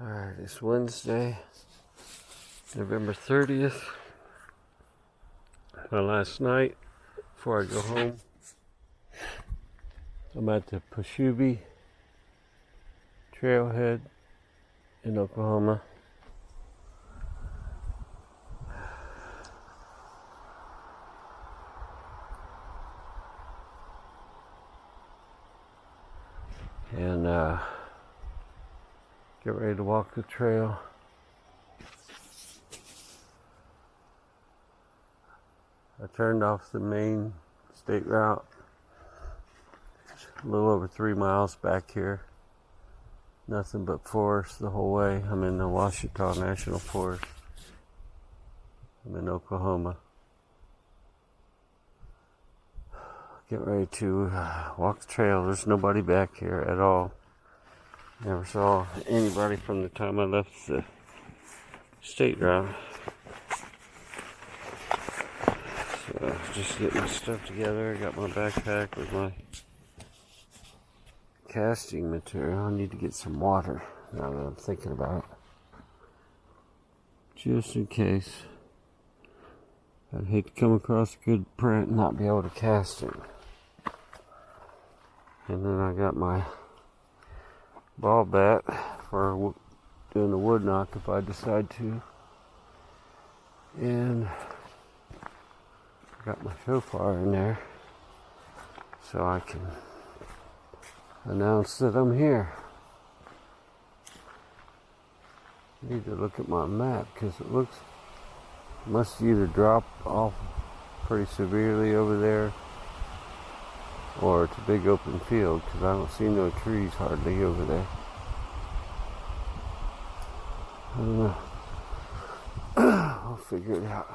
Alright, it's Wednesday, November 30th. My last night before I go home. I'm at the Pashubbe Trailhead in Oklahoma. And get ready to walk the trail. I turned off the main state route. It's a little over 3 miles back here. Nothing but forest the whole way. I'm in the Ouachita National Forest. I'm in Oklahoma. Get ready to walk the trail. There's nobody back here at all. Never saw anybody from the time I left the state route. So just getting my stuff together. I got my backpack with my casting material. I need to get some water now that I'm thinking about it. Just in case. I'd hate to come across a good print and not be able to cast it. And then I got my ball bat for doing the wood knock if I decide to. And I got my shofar in there so I can announce that I'm here. I need to look at my map because it must either drop off pretty severely over there or it's a big open field because I don't see no trees hardly over there. I don't know. I'll figure it out.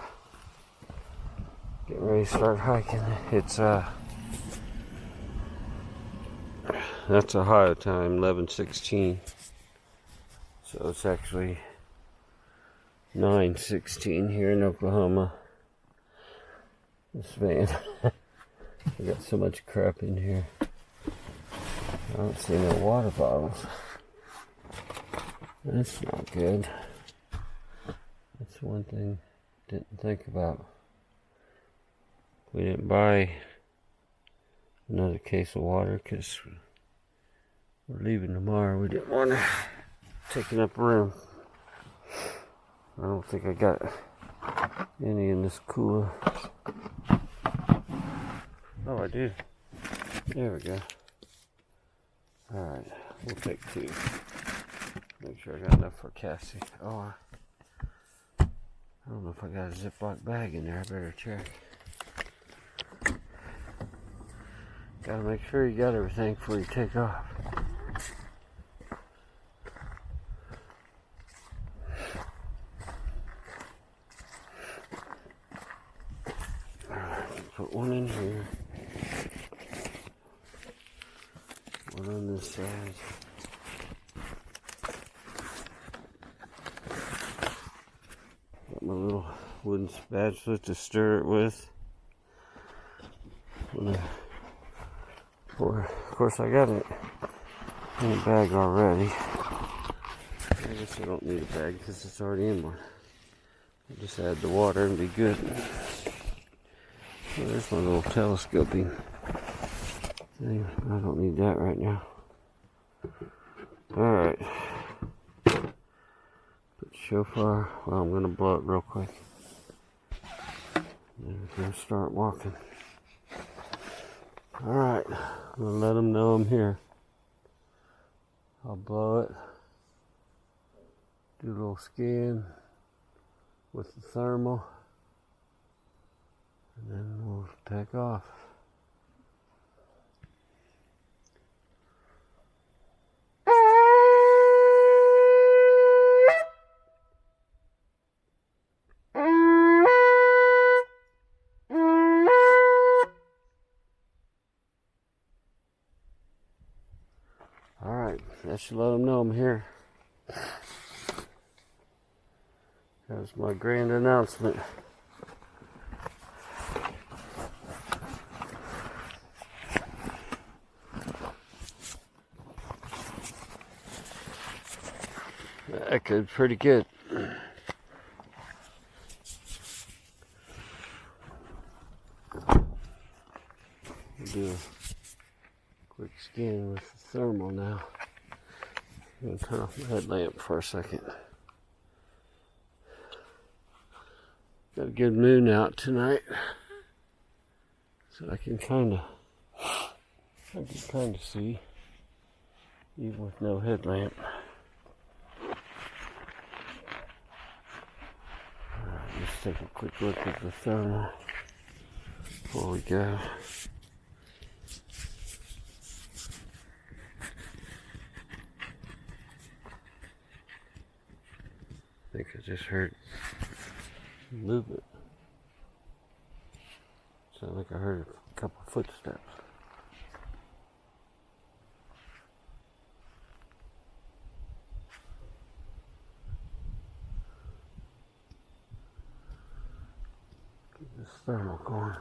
Getting ready to start hiking. It's that's Ohio time, 11:16. So it's actually 9:16 here in Oklahoma. This van. I got so much crap in here. I don't see no water bottles. That's not good. That's one thing I didn't think about. We didn't buy another case of water because we're leaving tomorrow. We didn't want to take up room. I don't think I got any in this cooler. Oh, I do. There we go. Alright, we'll take 2. Make sure I got enough for Cassie. Oh, I don't know if I got a Ziploc bag in there. I better check. Gotta make sure you got everything before you take off. Alright, put one in here. One on this side. Got my little wooden spatula to stir it with. Of course, I got it in a bag already. I guess I don't need a bag because it's already in one. I'll just add the water and be good. So there's my little telescoping thing. I don't need that right now. Alright. Put the shofar. Well, I'm going to blow it real quick. Then we're going to start walking. Alright. I'm going to let them know I'm here. I'll blow it. Do a little scan with the thermal. And then we'll take off. Alright, that should let them know I'm here. That's my grand announcement. That echoed pretty good. We'll do a quick scan with the thermal now. I'm going to turn off my headlamp for a second. Got a good moon out tonight, so I can kind of see, even with no headlamp. Let's take a quick look at the thermal before we go. I think I just heard movement. Sounded like I heard a couple footsteps. Get this thermal going.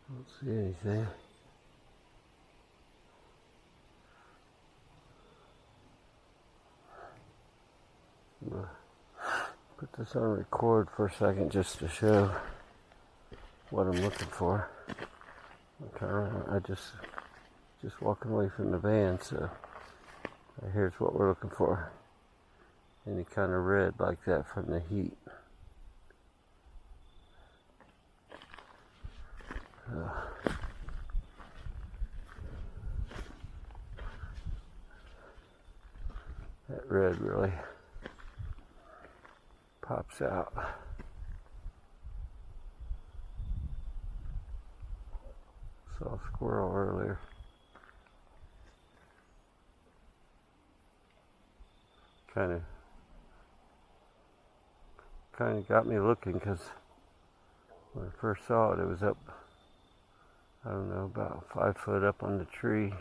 Don't see anything. Put this on record for a second just to show what I'm looking for. I just walking away from the van, so here's what we're looking for. Any kind of red like that from the heat. That red really pops out. Saw a squirrel earlier. Kind of got me looking, because when I first saw it, it was up, I don't know, about 5 foot up on the tree,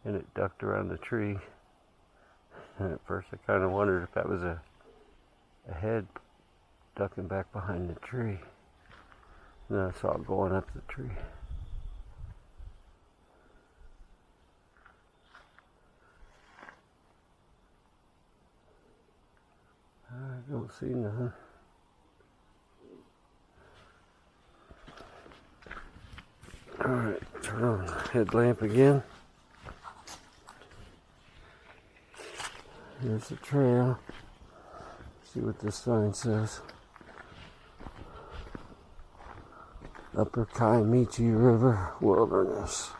and it ducked around the tree. And at first I kind of wondered if that was a head ducking back behind the tree. And then I saw it going up the tree. I don't see nothing. Alright, turn on the headlamp again. Here's the trail. See what this sign says. Upper Kiamichi River Wilderness.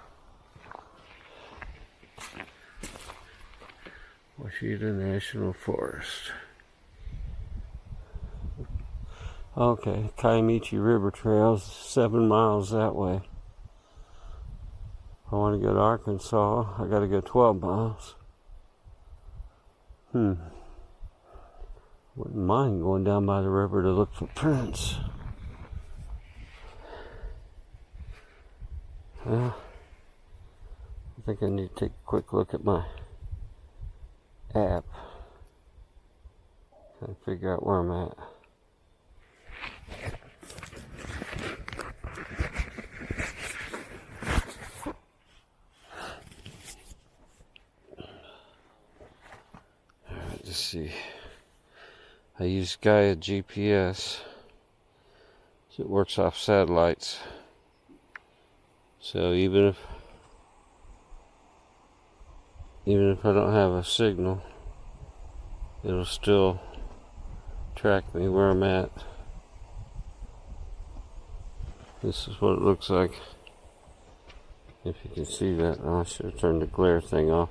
Ouachita National Forest. Okay, Kiamichi River Trail is 7 miles that way. If I want to go to Arkansas, I got to go 12 miles. Wouldn't mind going down by the river to look for prints. Well, I think I need to take a quick look at my app and figure out where I'm at. Alright, let's see. I use Gaia GPS, so it works off satellites. So even if I don't have a signal, it'll still track me where I'm at. This is what it looks like. If you can see that, I should have turned the glare thing off.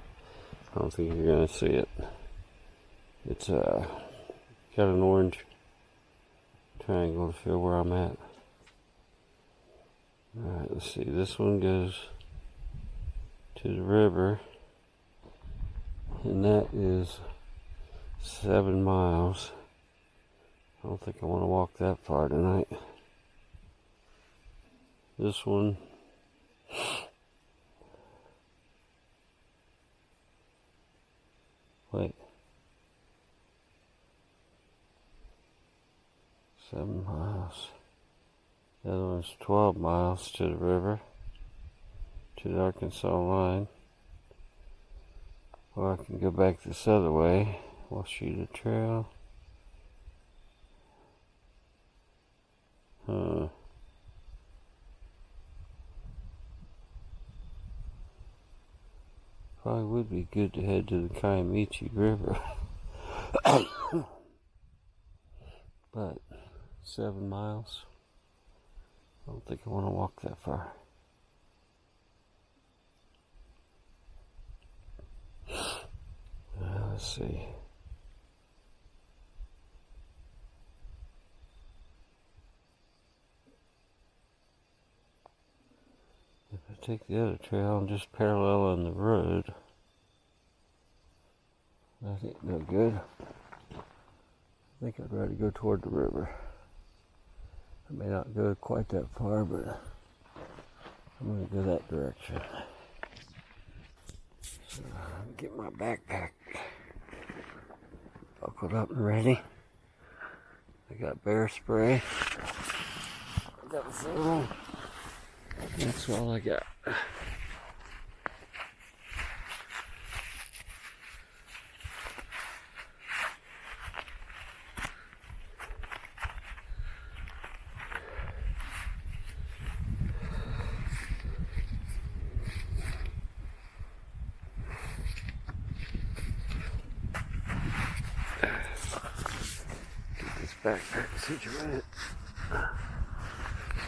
I don't think you're gonna see it. It's got an orange triangle to show where I'm at. Alright, let's see. This one goes to the river, and that is 7 miles. I don't think I want to walk that far tonight. This one wait, 7 miles. The other one's 12 miles to the river, to the Arkansas line. Or I can go back this other way, Ouachita Trail. Probably would be good to head to the Kiamichi River. But 7 miles. I don't think I want to walk that far. Let's see. If I take the other trail and just parallel on the road, that ain't no good. I think I'd rather go toward the river. I may not go quite that far, but I'm going to go that direction. So get my backpack buckled up and ready. I got bear spray. I got a phone. That's all I got. Get this backpack situated.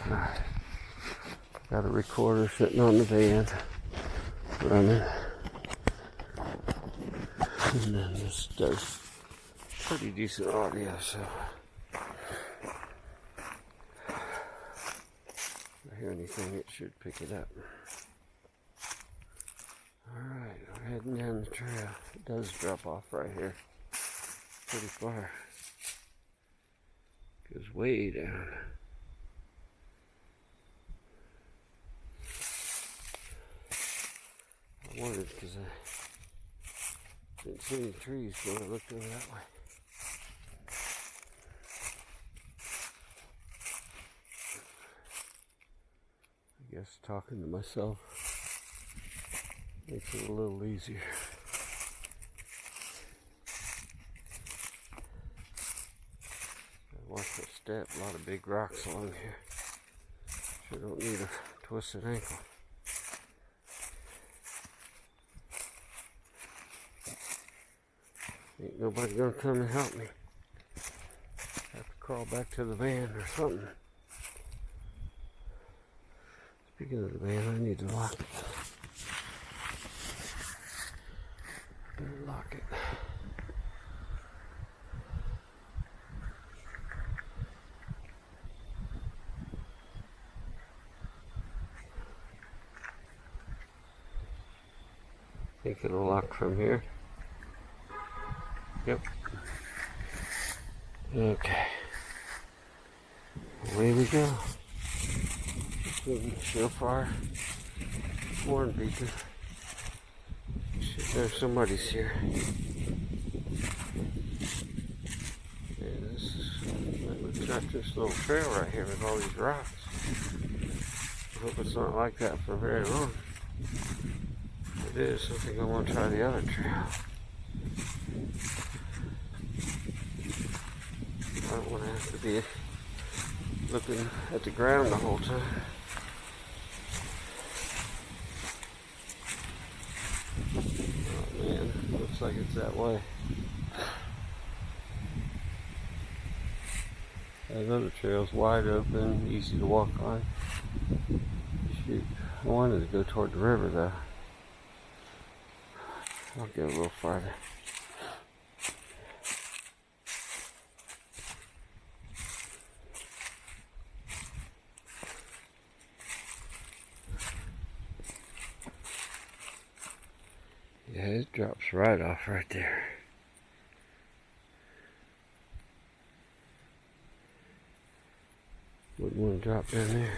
Alright. Got a recorder sitting on the van, running. And then this does pretty decent audio, so if I hear anything, it should pick it up. Alright, we're heading down the trail. It does drop off right here. Pretty far. Goes way down. I wondered because I didn't see any trees when I looked over that way. I guess talking to myself makes it a little easier. Watch my step, a lot of big rocks along here. Sure don't need a twisted ankle. Ain't nobody gonna come and help me. Have to crawl back to the van or something. Speaking of the van, I need to lock it. Better lock it. Think it'll lock from here. Yep. Okay. Away we go. Shofar. Horn beacon. Shit, there's somebody's here. Yeah, we've got this little trail right here with all these rocks. I hope it's not like that for very long. If it is, I think I want to try the other trail. I don't want to have to be looking at the ground the whole time. Oh man, looks like it's that way. That other trail's wide open, easy to walk on. Shoot, I wanted to go toward the river though. I'll go a little farther. Yeah, it drops right off right there. Wouldn't want to drop down there.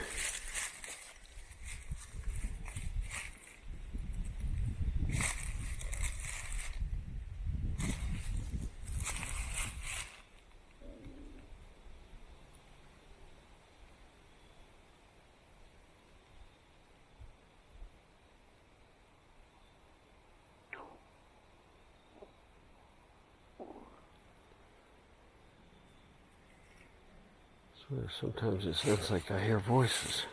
So sometimes it sounds like I hear voices.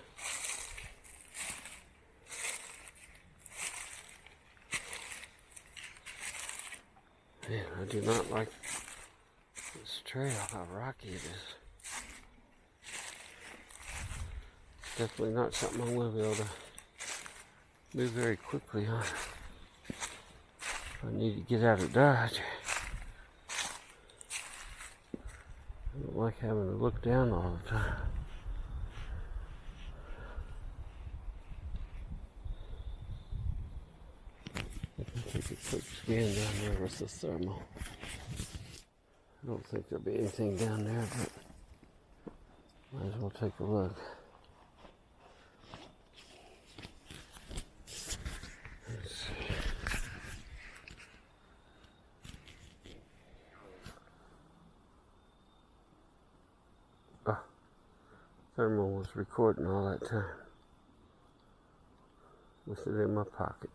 Man, I do not like this trail, how rocky it is. It's definitely not something I'm going to be able to move very quickly on. I need to get out of Dodge. I don't like having to look down all the time. I can take a quick scan down there with the thermal. I don't think there'll be anything down there, but might as well take a look. Let's see. Thermal was recording all that time. With it in my pocket.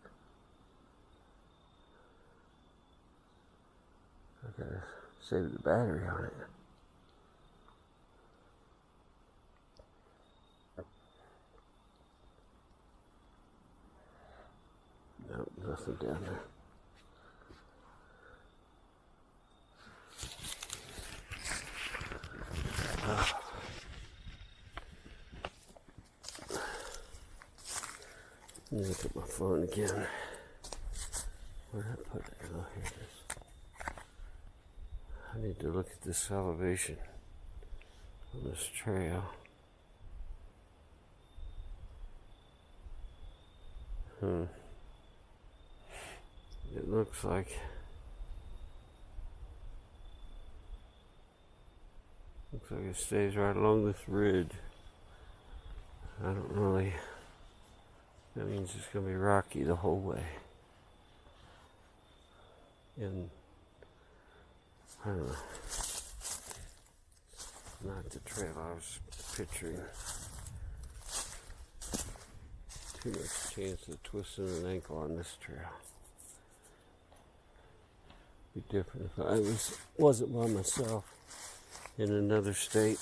I gotta save the battery on it. Nope, nothing down there. Let me look at my phone again. Where did I put it? Oh, here it is. I need to look at this elevation on this trail. It looks like it stays right along this ridge. I don't really. That means it's going to be rocky the whole way. And I don't know. Not the trail I was picturing. Too much chance of twisting an ankle on this trail. Be different if I wasn't by myself in another state.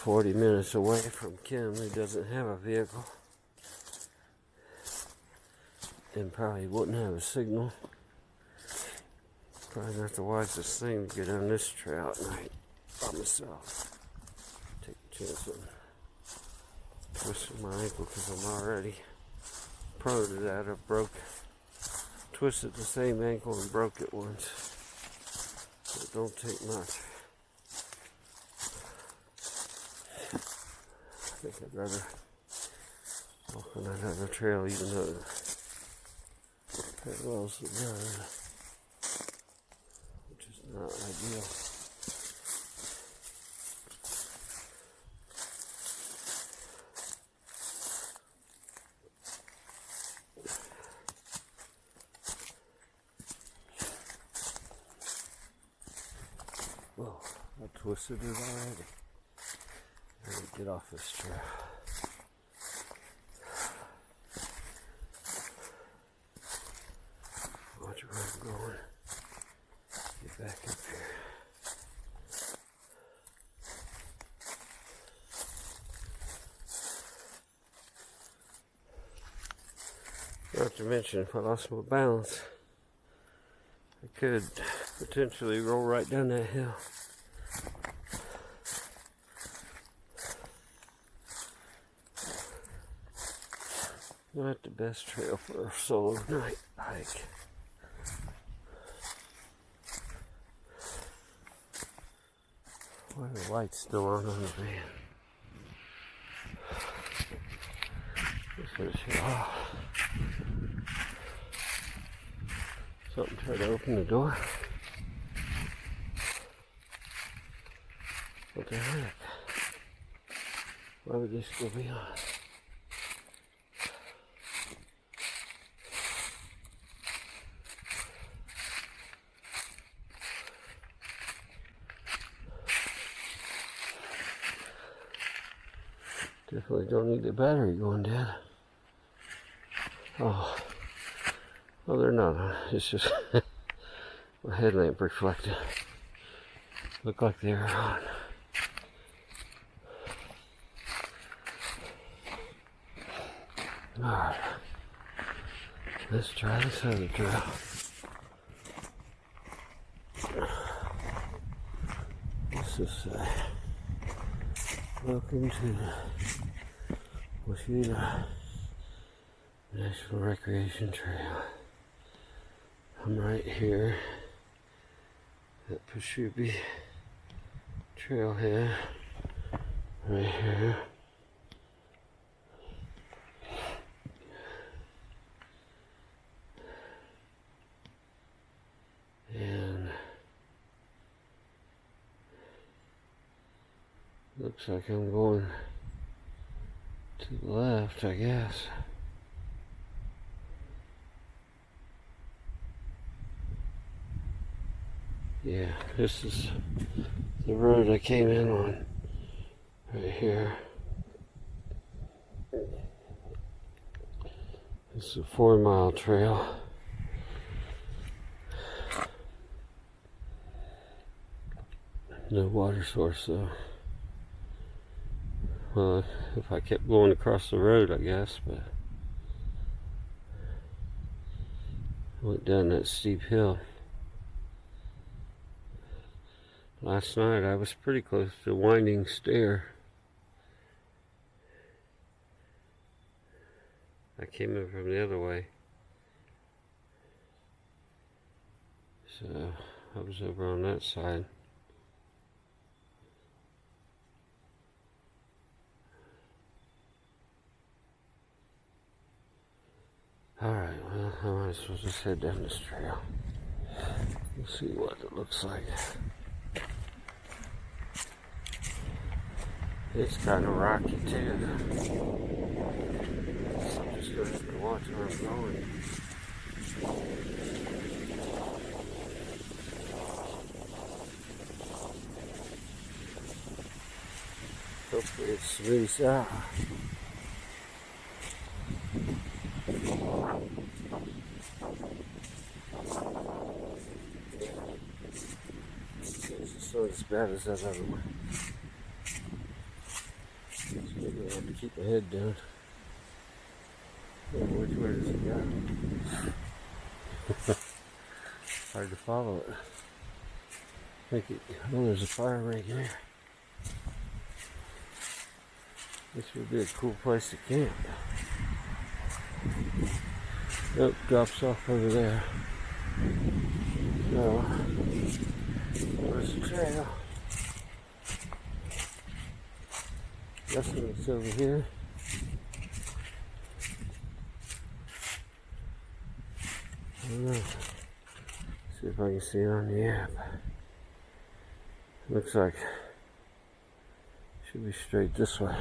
40 minutes away from Kim, who doesn't have a vehicle and probably wouldn't have a signal. Probably not the wisest thing to get on this trail at night by myself. Take a chance on twisting my ankle because I'm already prone to that. I twisted the same ankle and broke it once. So it don't take much. I think I'd rather walk on that other trail even though it parallels the road, which is not ideal. Whoa, I twisted it already. Let me get off this trail. Watch where I'm going. Get back up here. Not to mention, if I lost my balance, I could potentially roll right down that hill. Not the best trail for a solo night hike. Why are the lights still on the van? This is off. Something tried to open the door. What the heck? Why would they still be on? Definitely don't need the battery going down. Oh, well, they're not on. It's just my headlamp reflected. Look like they're on. Alright. Let's try this other trail. What's this say? Welcome to Ouachita National Recreation Trail. I'm right here at Pashubbe Trailhead. Right here. And looks like I'm going to the left, I guess. Yeah, this is the road I came in on, right here. It's a 4-mile trail. No water source though. Well, if I kept going across the road, I guess, but I went down that steep hill. Last night I was pretty close to Winding Stair. I came in from the other way. So I was over on that side. Alright, well, I might as well just head down this trail. We'll see what it looks like. It's kind of rocky too. So I'm just going to have to watch where I'm going. Hopefully it smooths out. It's not as bad as that other one. So maybe I have to keep my head down. Oh, which way does it go? Hard to follow it. Oh, there's a fire right here. This would be a cool place to camp. Nope, drops off over there. So, there's the trail. Guessing it's over here. I don't know. See if I can see it on the app. Looks like it should be straight this way.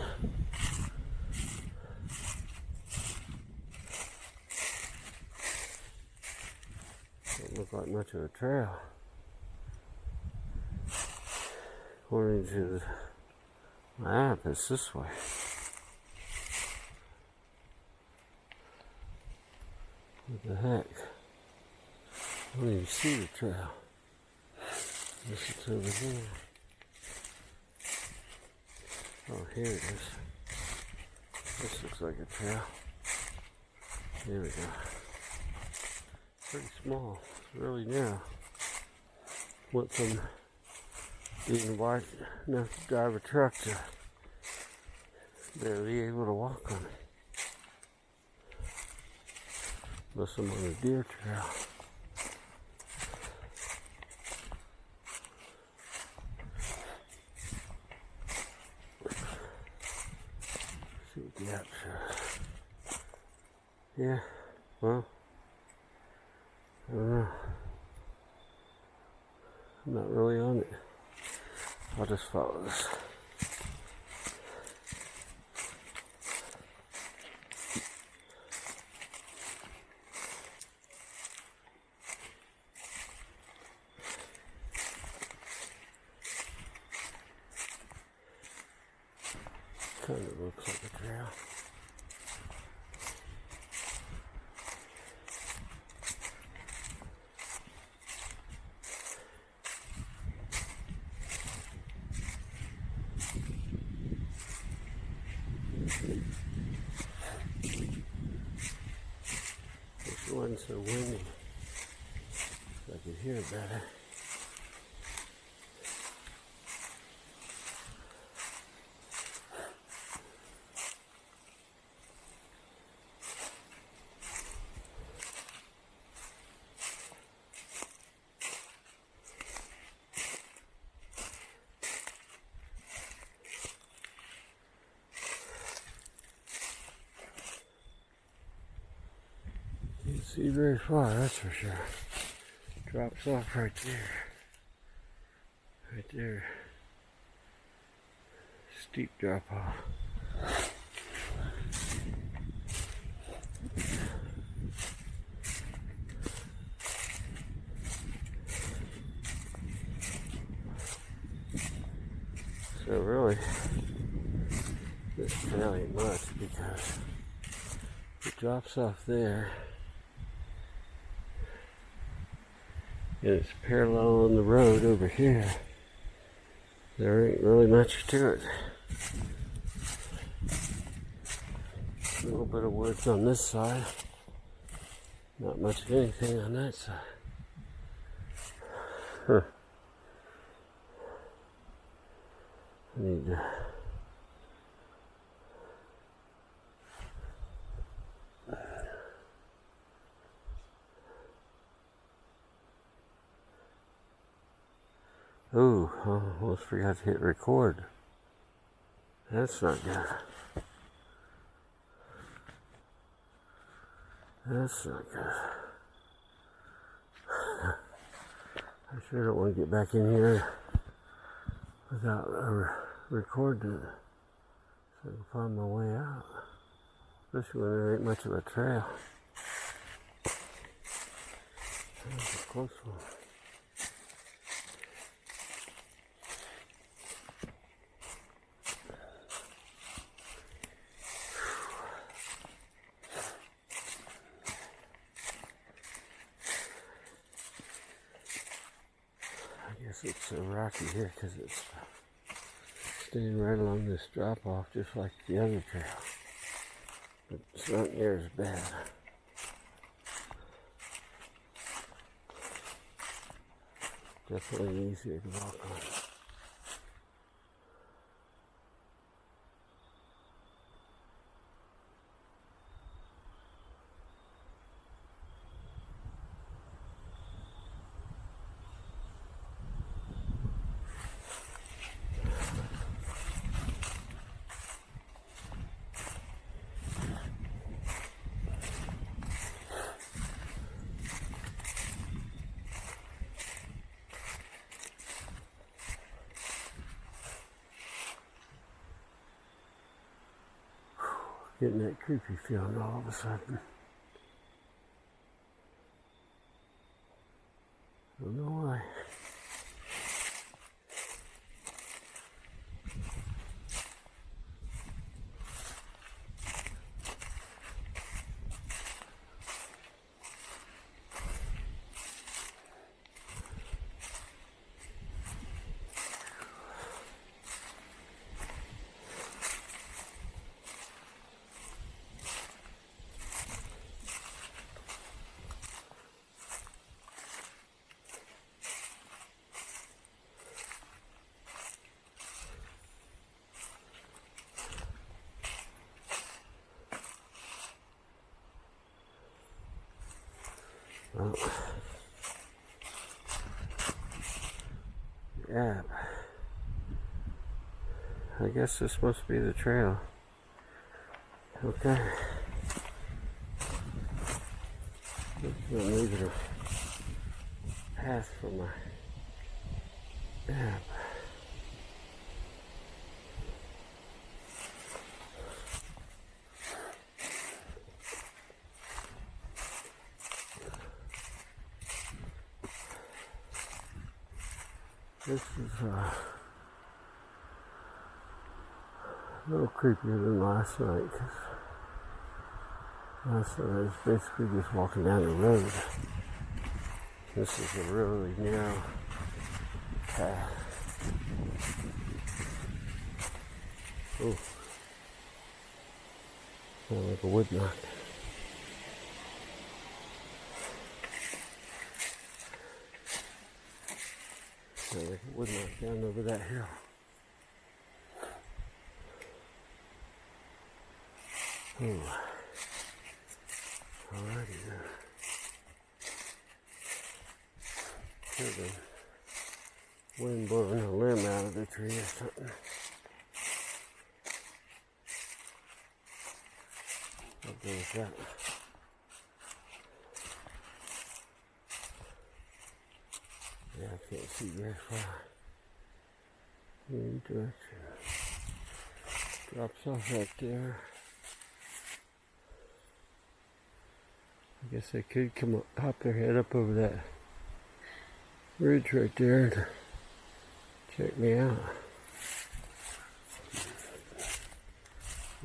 Doesn't look like much of a trail. According to the map, it's this way. What the heck? I don't even see the trail. This is over here. Oh, here it is. This looks like a trail. There we go. Pretty small. It's really narrow. Went from being wide enough to drive a truck to barely able to walk on it. Unless I'm on a deer trail. See what the app shows. Yeah, well, I don't know. I'm not really on it. I'll just follow this. Kind of looks like a trail. so windy. So I could hear it better. Can't see very far, that's for sure. Drops off right there. Right there. Steep drop off. So really, this trail ain't much because it drops off there. And it's parallel on the road over here. There ain't really much to it. A little bit of woods on this side. Not much of anything on that side. Huh. I need to ooh, I almost forgot to hit record. That's not good. That's not good. I sure don't want to get back in here without recording it so I can find my way out. Especially when there ain't much of a trail. That was a close one. I guess it's so rocky here because it's staying right along this drop off just like the other trail. But it's not near as bad. Definitely easier to walk on. Getting that creepy feeling all of a sudden. I don't know why. Well, yeah, I guess this must be the trail. Okay. I'm leaving a path for my map. This is a little creepier than last night, because last night I was basically just walking down the road. This is a really narrow path. Oh, sounds like a wood knot. So it would knock down over that hill. Ooh. Alrighty then. Heard the wind blowing a limb out of the tree or something. What goes that? Yeah, I can't see very far. In direction. Drops off right there. I guess they could come up, pop their head up over that ridge right there and check me out.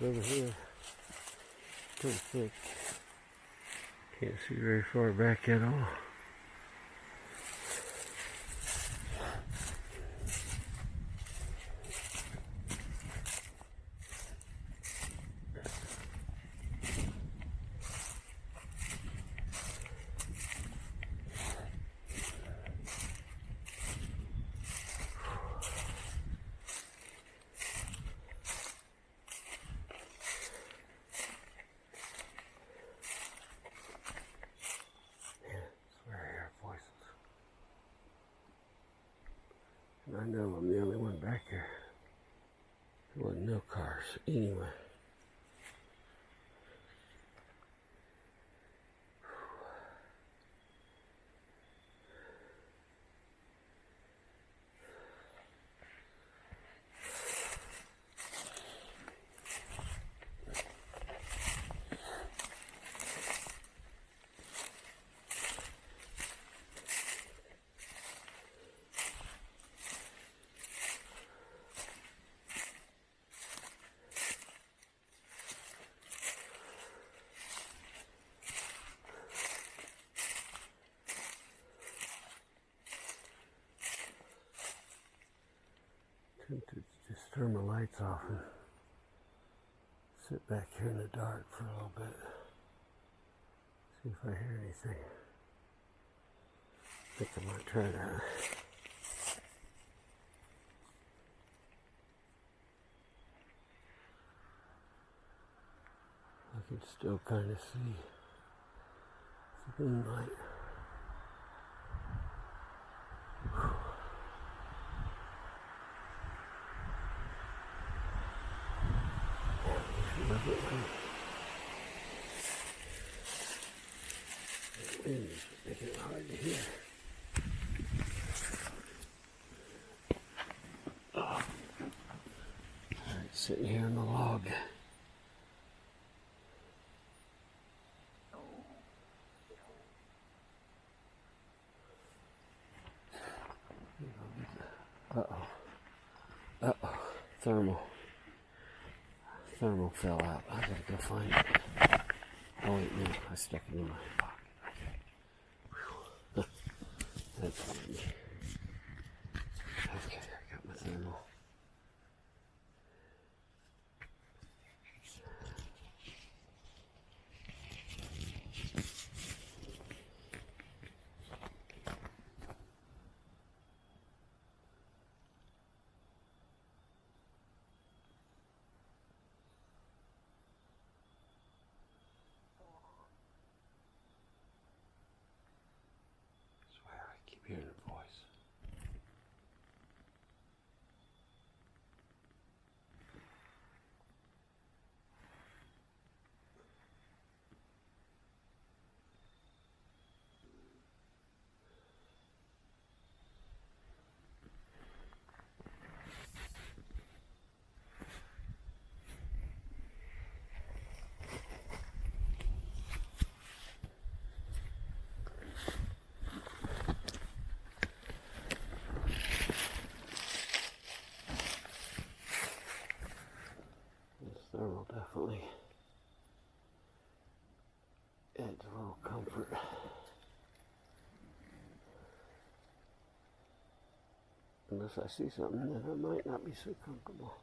Over here, pretty thick. Can't see very far back at all. I know I'm the only one back here. There wasn't no cars anyway. Tempted to just turn my lights off and sit back here in the dark for a little bit. See if I hear anything. I think I might try that. I can still kind of see the moonlight. It's making it hard to hear. Alright, sitting here on the log. Uh-oh. Thermal fell out. I gotta go find it. Oh wait, no, I stuck it in my pocket. Okay. That's me. Okay, I got my thermal. Hearing a voice. Thermal definitely adds a little comfort. Unless I see something that I might not be so comfortable.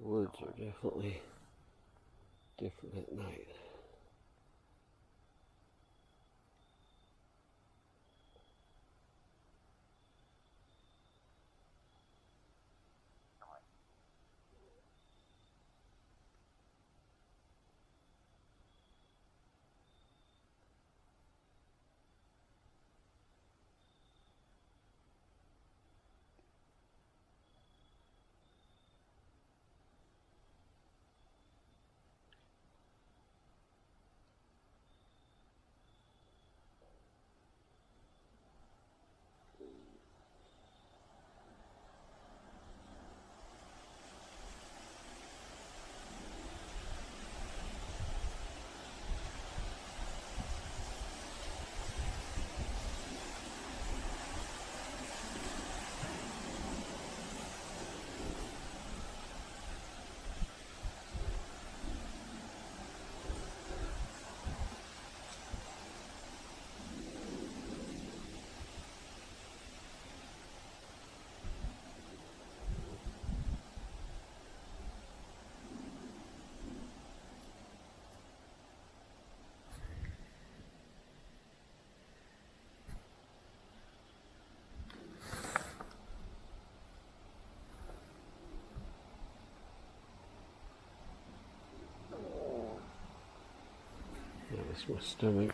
The woods are definitely different at night. That's my stomach.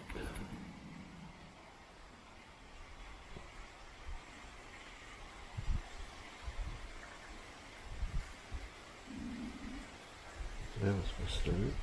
That was my stomach.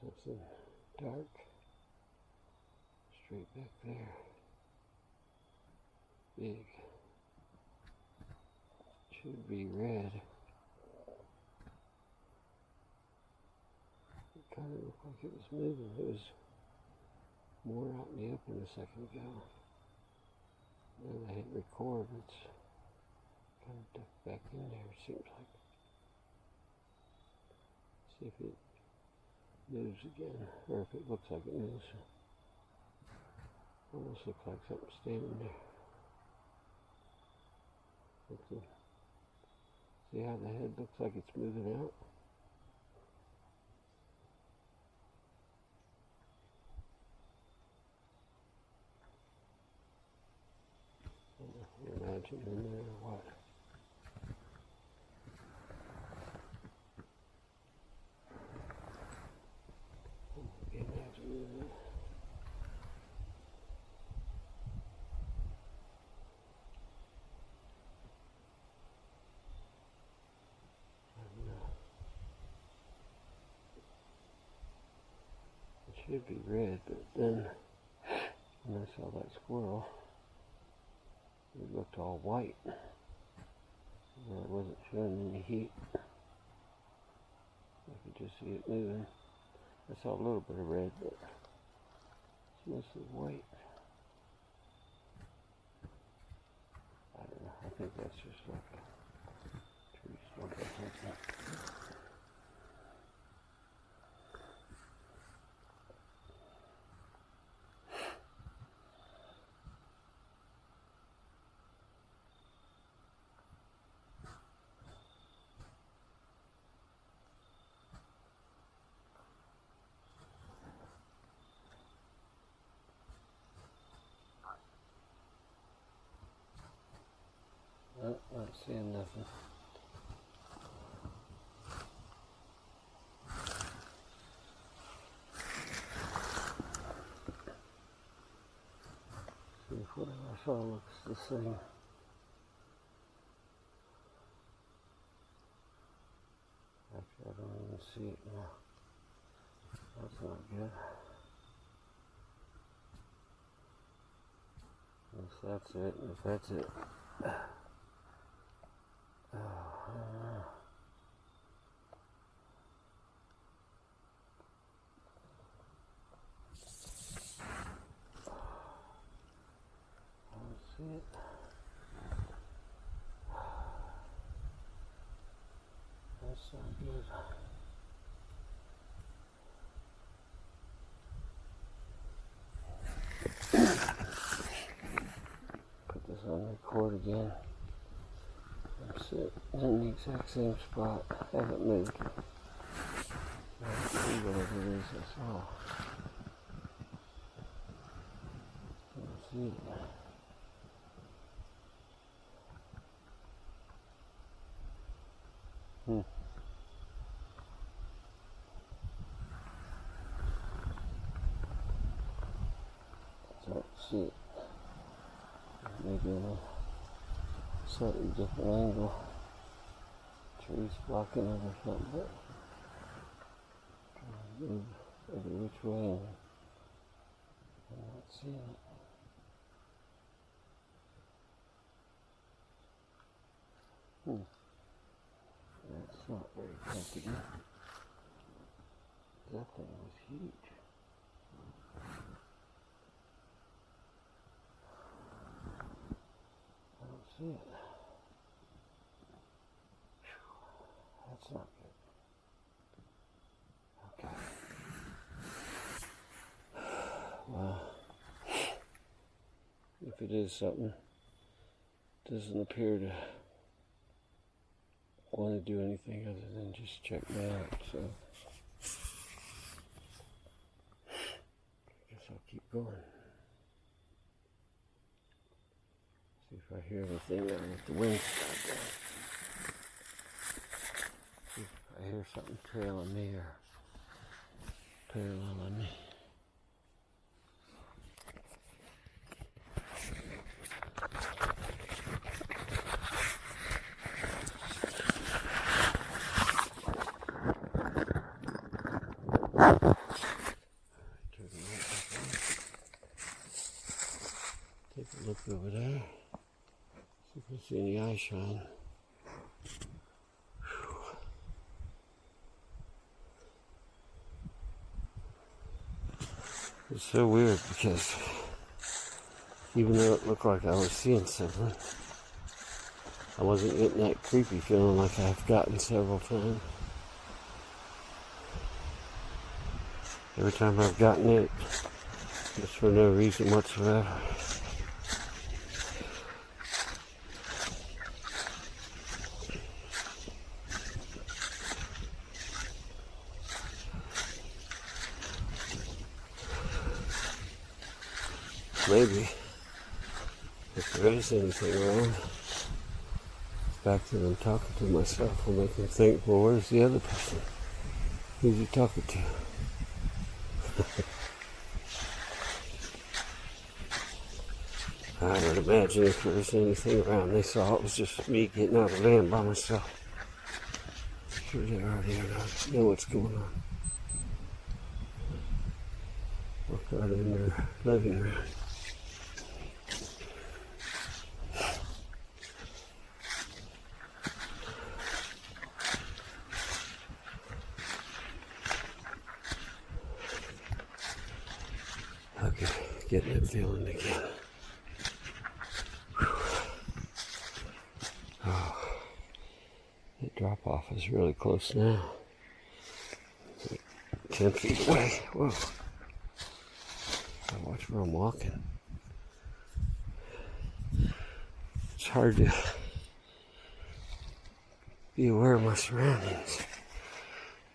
Something dark straight back there. Big. Should be red. It kind of looked like it was moving. It was more out in the open a second ago. Now I hit record, it's kind of ducked back in there, it seems like. See if it moves again, or if it looks like it moves. Almost looks like something standing there. See how the head looks like it's moving out? Imagine in there or what? Imagine in there. It should be red, but then when I saw that squirrel, it looked all white. Well, it wasn't showing any heat. I could just see it moving. I saw a little bit of red, but it's mostly white. I don't know. I think that's just like a tree stump or something. Not seeing nothing. See if whatever I saw looks the same. Actually, I don't even see it now. That's not good. If that's it, if that's it. Oh, I don't know. I don't see it. That's not good. Put this on record again. That's it. In the exact same spot. Haven't moved. Let's see whatever it is I saw. Let's see it. Don't see it. Maybe in a slightly different angle. Trees blocking it or something, but trying to move every which way and I'm not seeing it. That's not very comfortable. That thing was huge. I don't see it. That's not good. Okay. Well, if it is something, it doesn't appear to want to do anything other than just check me out, so I guess I'll keep going. See if I hear anything now with the wind died down. See if I hear something trailing me or parallel on me. Take a look over there. See if we see any eye shine. It's so weird because even though it looked like I was seeing something, I wasn't getting that creepy feeling like I've gotten several times. Every time I've gotten it, it's for no reason whatsoever. Maybe, if there is anything wrong, it's back to them talking to myself will make them think, well, where's the other person? Who's he talking to? I would imagine if there was anything around, they saw it was just me getting out of the van by myself. Sure they already know what's going on. Walk out in their living room. Okay, getting that feeling again. Oh, that drop off is really close now. 10 feet away. Whoa. I watch where I'm walking. It's hard to be aware of my surroundings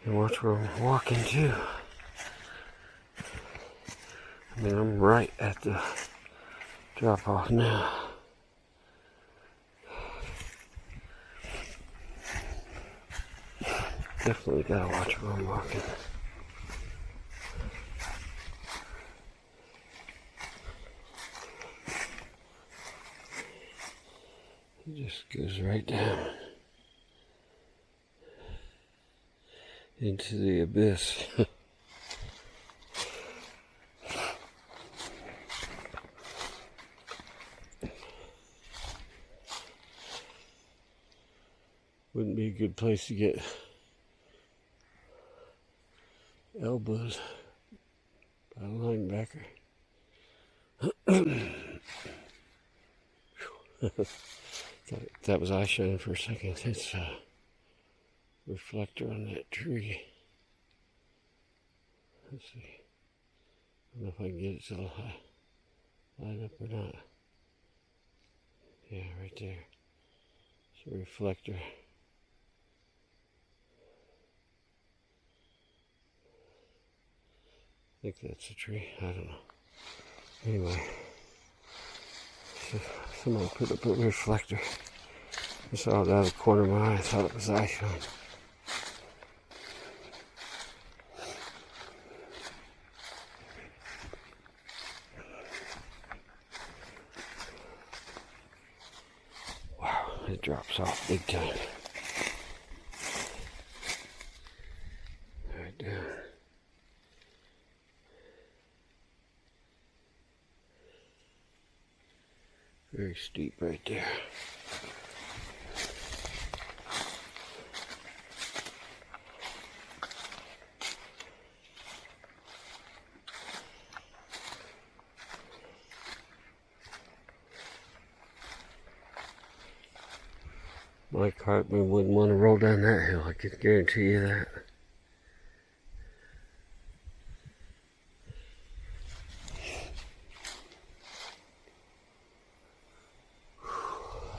and watch where I'm walking too. I mean, I'm right at the drop off now. Definitely gotta watch where I'm walking. It just goes right down into the abyss. Wouldn't be a good place to get elbows by a linebacker. That was eye shine for a second. It's a reflector on that tree. Let's see. I don't know if I can get it to line up or not. Yeah, right there. It's a reflector. I think that's a tree. I don't know. Anyway, so somebody put up a reflector. I saw it out of the corner of my eye. I thought it was eye shine. Wow, it drops off big time. Right down. Very steep right there. My cartman wouldn't want to roll down that hill, I can guarantee you that.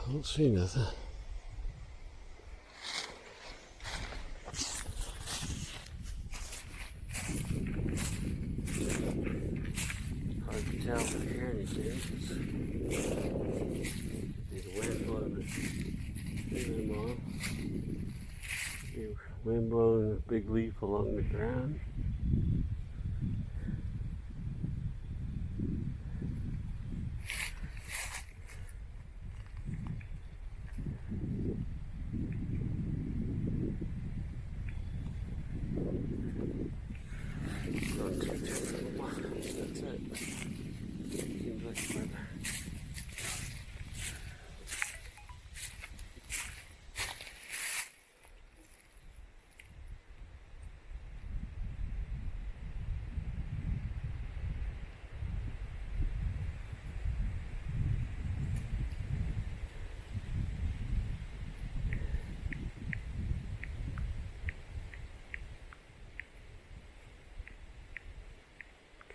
I don't see nothing. Hard to tell from here anything. The wind blowing them off. The wind blowing a big leaf along the ground.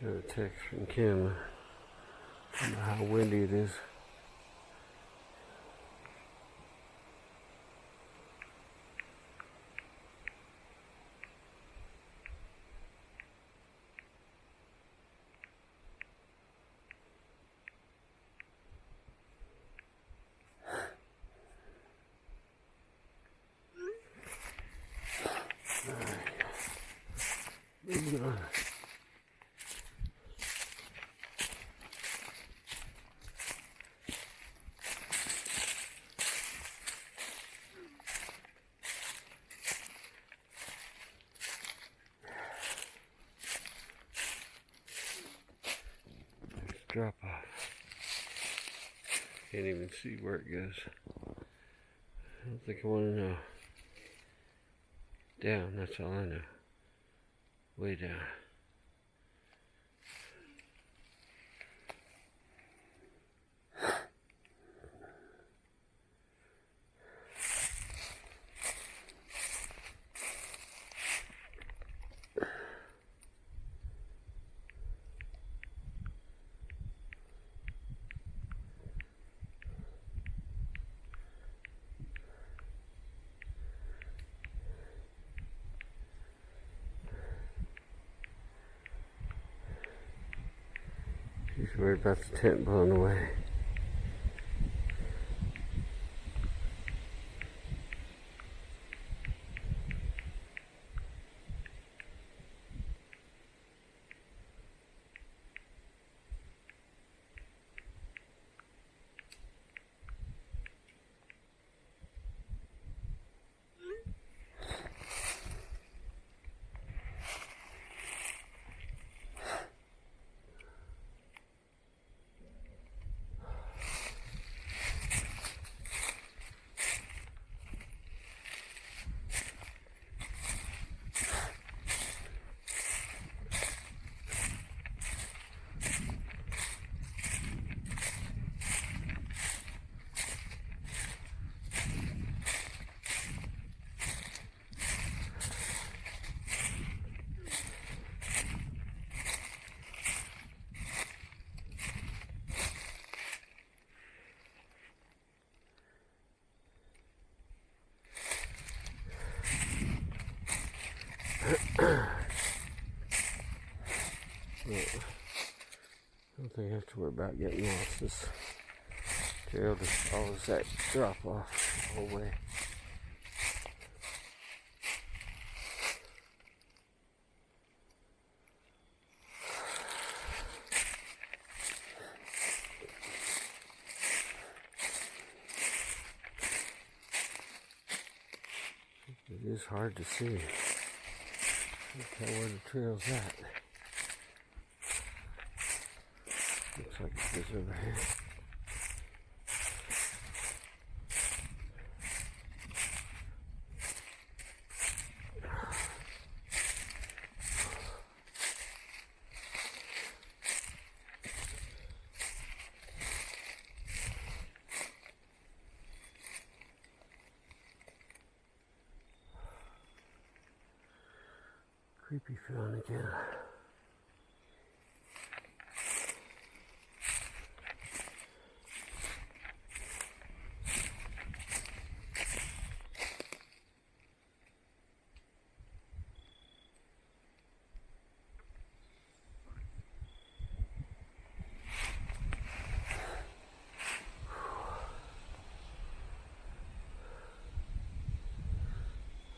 Got a text from Kim about how windy it is. All right. Moving on. Drop off. Can't even see where it goes. I don't think I want to know. Down, that's all I know. Way down. She's worried about the tent blowing away. think I have to worry about getting lost. This trail just follows that drop off the whole way. It is hard to see. Can't tell where the trail's at. Looks like it is over here. Creepy feeling again.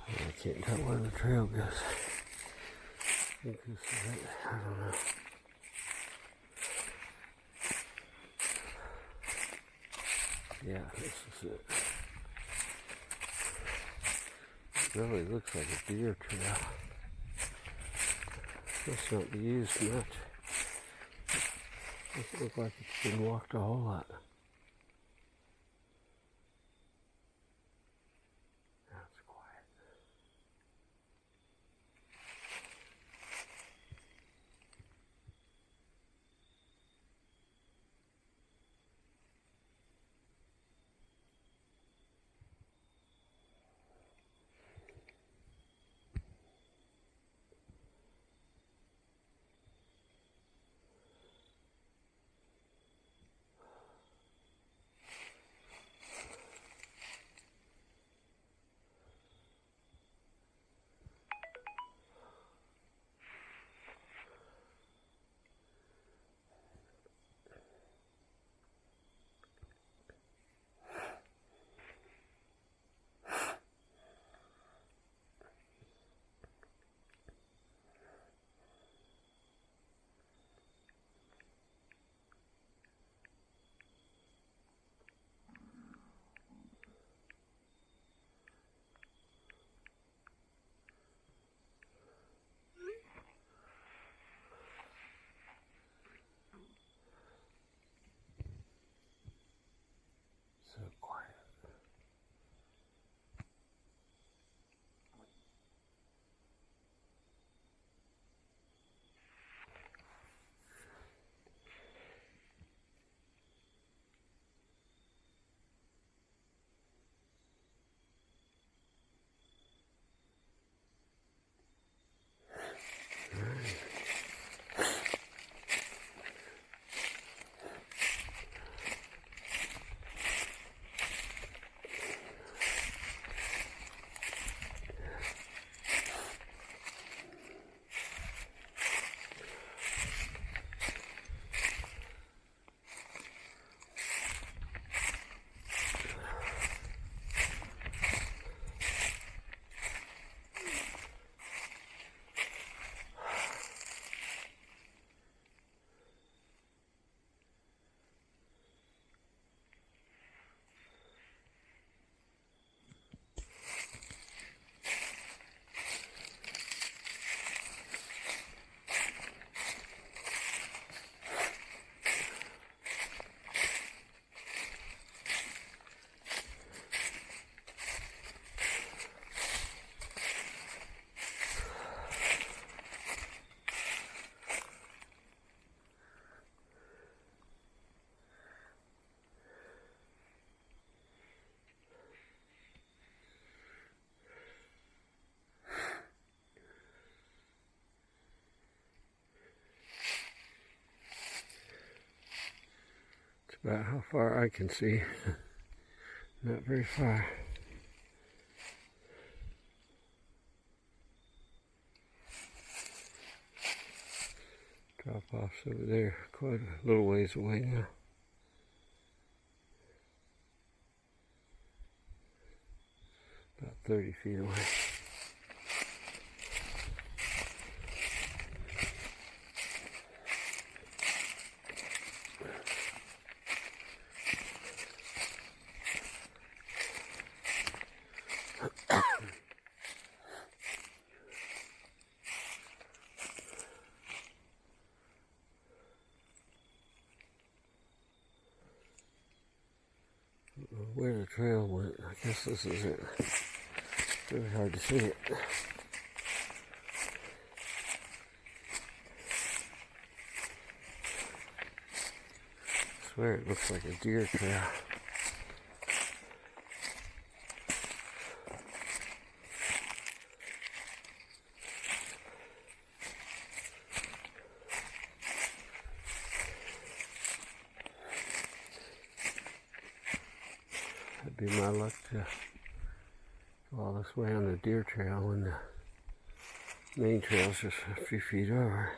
I can't tell where the trail goes. I think this is it. I don't know. Yeah, this is it. It really looks like a deer trail. Must not be used much. Doesn't look like it's been walked a whole lot. So quiet. About how far I can see. Not very far. Drop offs over there, quite a little ways away now. About 30 feet away. Where the trail went, I guess this is it. It's really hard to see it. I swear it looks like a deer trail. That'd be my luck to go all this way on the deer trail when the main trail's just a few feet over.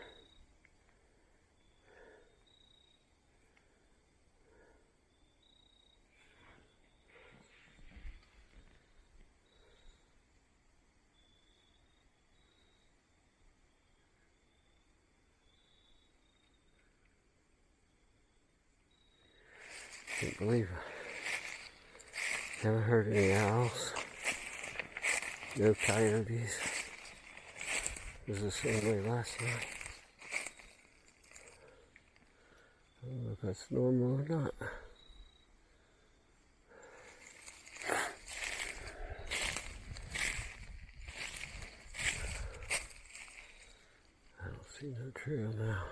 Can't believe it. Haven't heard any owls. No coyotes. It was the same way last night. I don't know if that's normal or not. I don't see no trail now.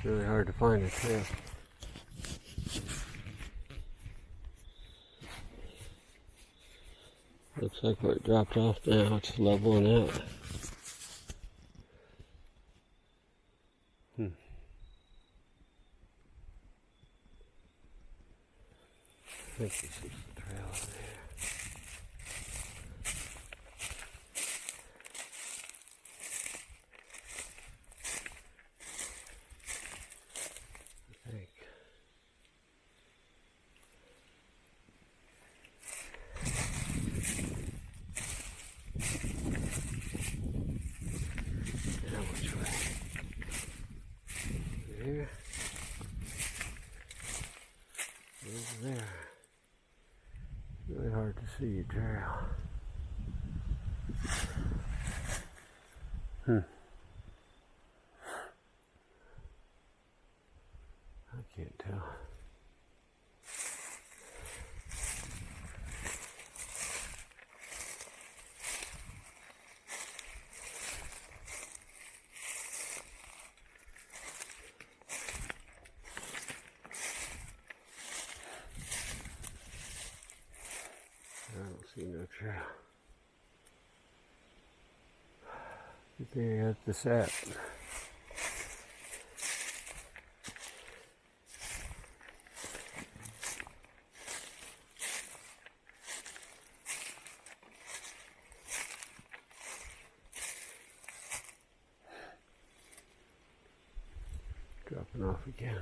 It's really hard to find a trail. Looks like where it dropped off now, it's leveling out. I think this is the trail over there. I think. Now which way? Here. Over there. Really hard to see your trail. I can't tell. I don't see no trail. There you have the sap. Dropping off again.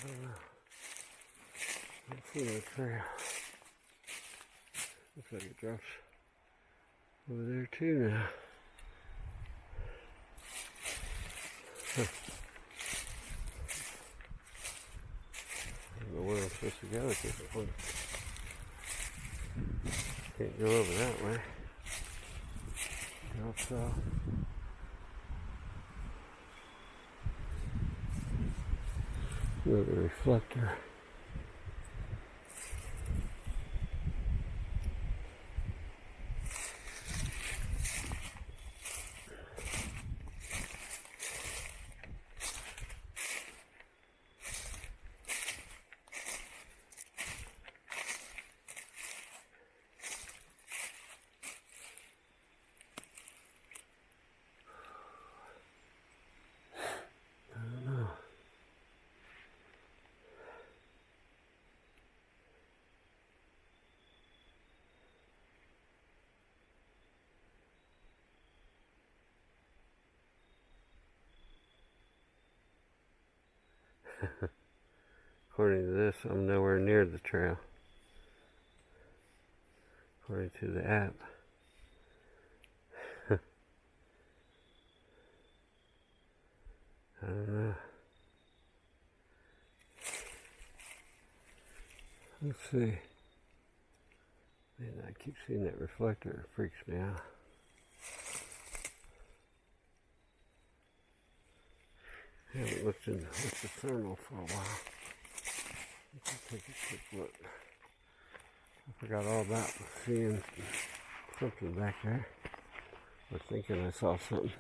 I don't know. I don't see no trail. Looks like it drops over there too now. Huh. I don't know where I'm supposed to go at this point. Can't go over that way. Drops off. Look at the reflector. According to this, I'm nowhere near the trail. According to the app. I don't know. Let's see. Man, I keep seeing that reflector. It freaks me out. I haven't looked in the thermal for a while. Let's take a quick look. I forgot all about seeing something back there. Or thinking I saw something.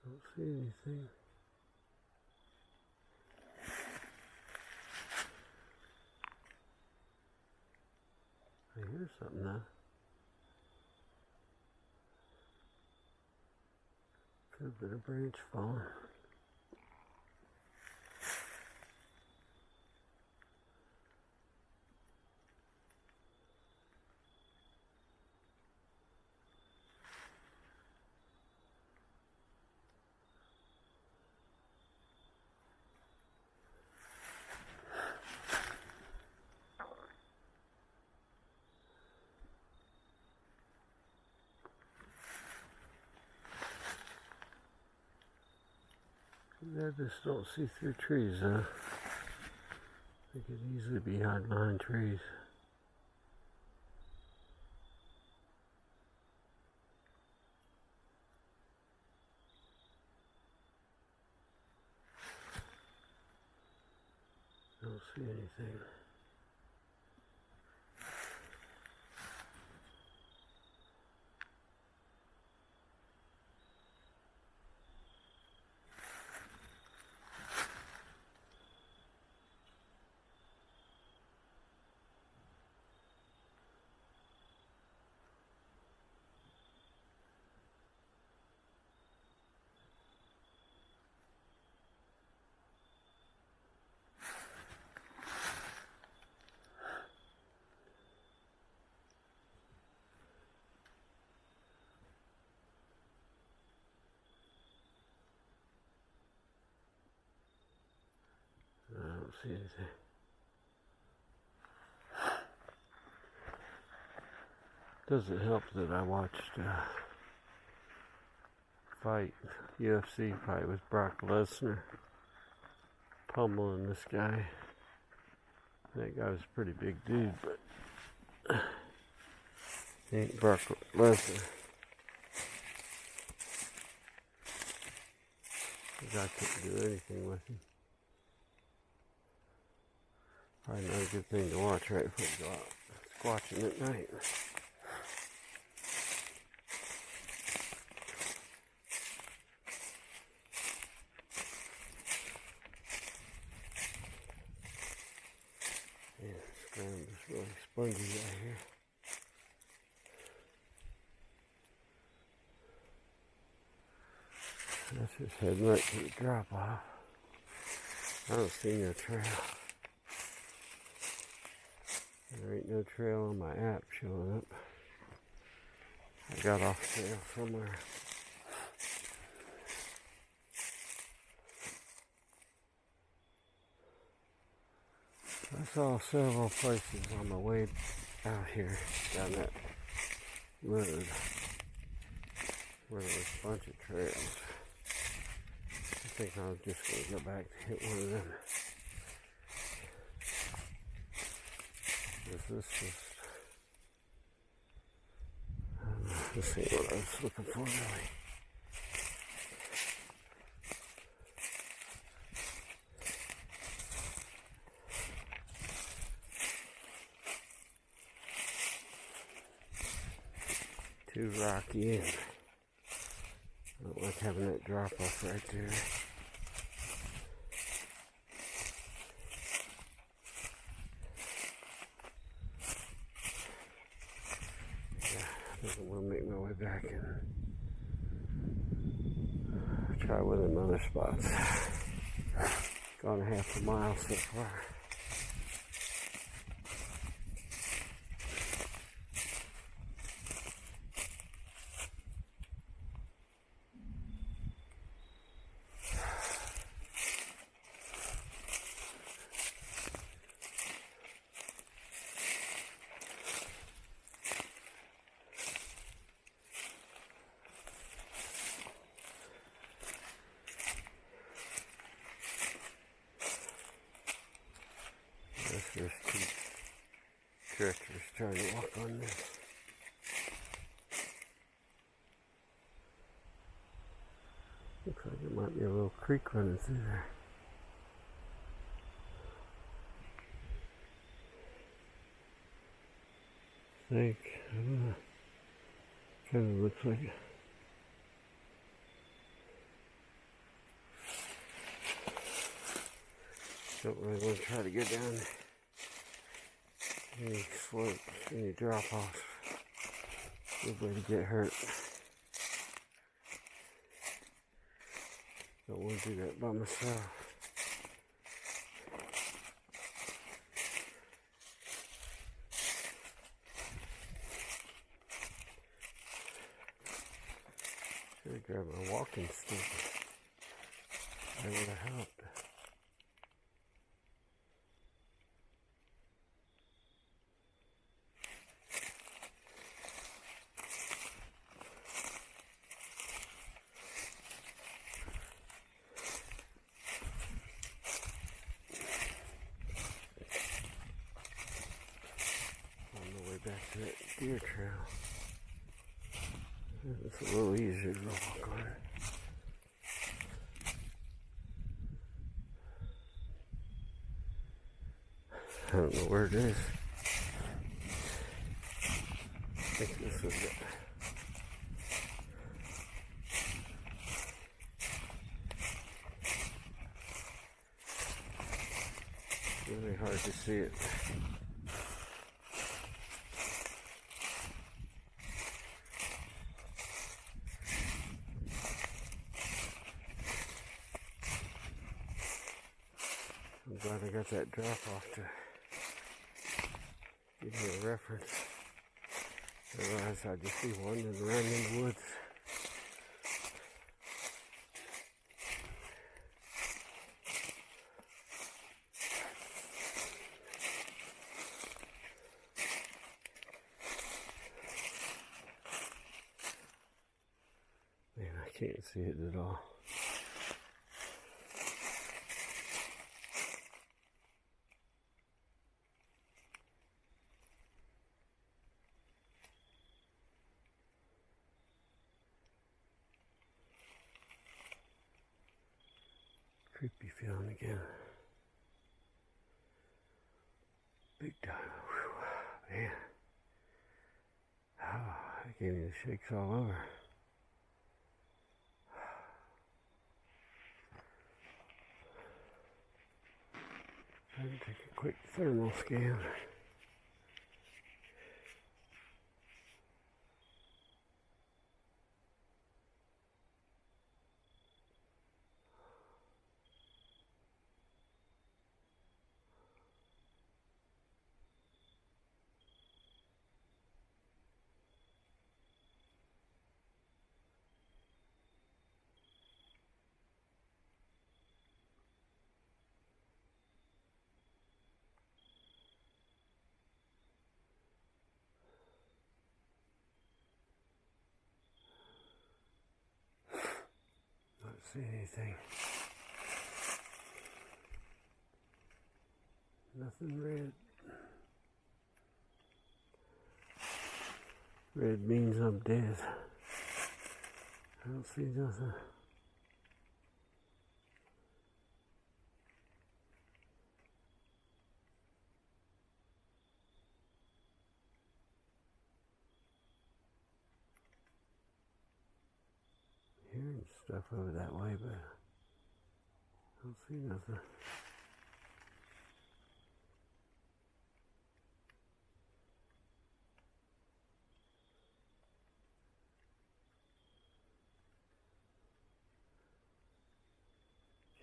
Don't see anything. I hear something now. Could have been a branch falling. I just don't see through trees, huh? They could easily be hiding behind trees. Don't see anything. I don't see anything. Doesn't help that I watched UFC fight with Brock Lesnar, pummeling this guy. That guy was a pretty big dude, but he ain't Brock Lesnar. The guy couldn't do anything with him. Probably not a good thing to watch right before you go out squatching at night. Yeah, this ground is really spongy right here. That's just heading right to the drop off. I don't see no trail. There ain't no trail on my app showing up. I got off trail somewhere. I saw several places on my way out here down that road where there was a bunch of trails. I think I was just going to go back to hit one of them. This was, I don't know, let's see what I was looking for really. Too rocky and I don't like having that drop off right there. back and try one of them other spots. Gone half a mile so far. There's two characters trying to walk on this. Looks like there might be a little creek running through there. I think, kind of looks like it. Don't really want to try to get down any slopes, any drop-offs. Good way to get hurt. Don't want to do that by myself. Should have grabbed my walking stick. That would have helped. Back to that deer trail. It's a little easier to walk on it. I don't know where it is. I think this was it. Really hard to see it. I'm glad I got that drop off to give me a reference. Otherwise I'd just be wandering around in the woods. Man, I can't see it at all. Creepy feeling again. Big time. Whew, man. Oh, I gave me the shakes all over. Trying to take a quick thermal scan. Not see anything. Nothing red. Red means I'm dead. I don't see nothing. Hearing stuff over that way, but I don't see nothing.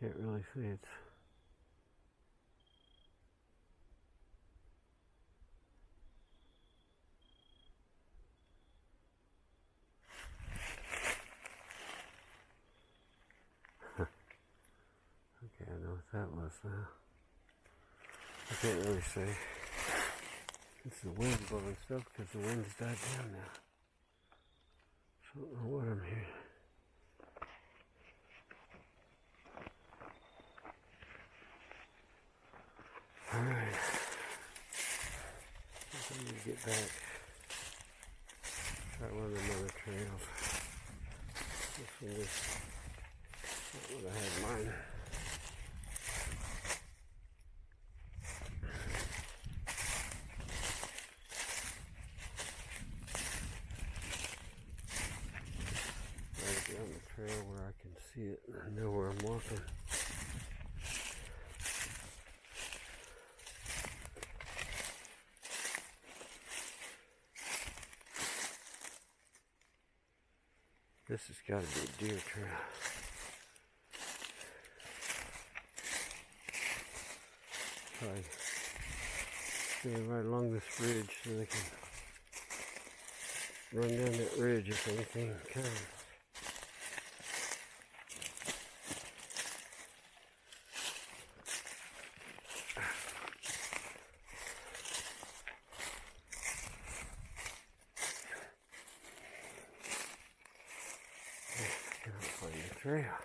Can't really see it. Okay, I know what that was now. I can't really say. It's the wind blowing stuff because the wind's died down now. So I don't know what I'm hearing. Alright. I need to get back. Try one of them other trails. This one is not what I had in mind. Right down the trail where I can see it and I know where I'm walking. This has got to be a deer trail. Probably stay right along this ridge so they can run down that ridge if anything comes. Trail.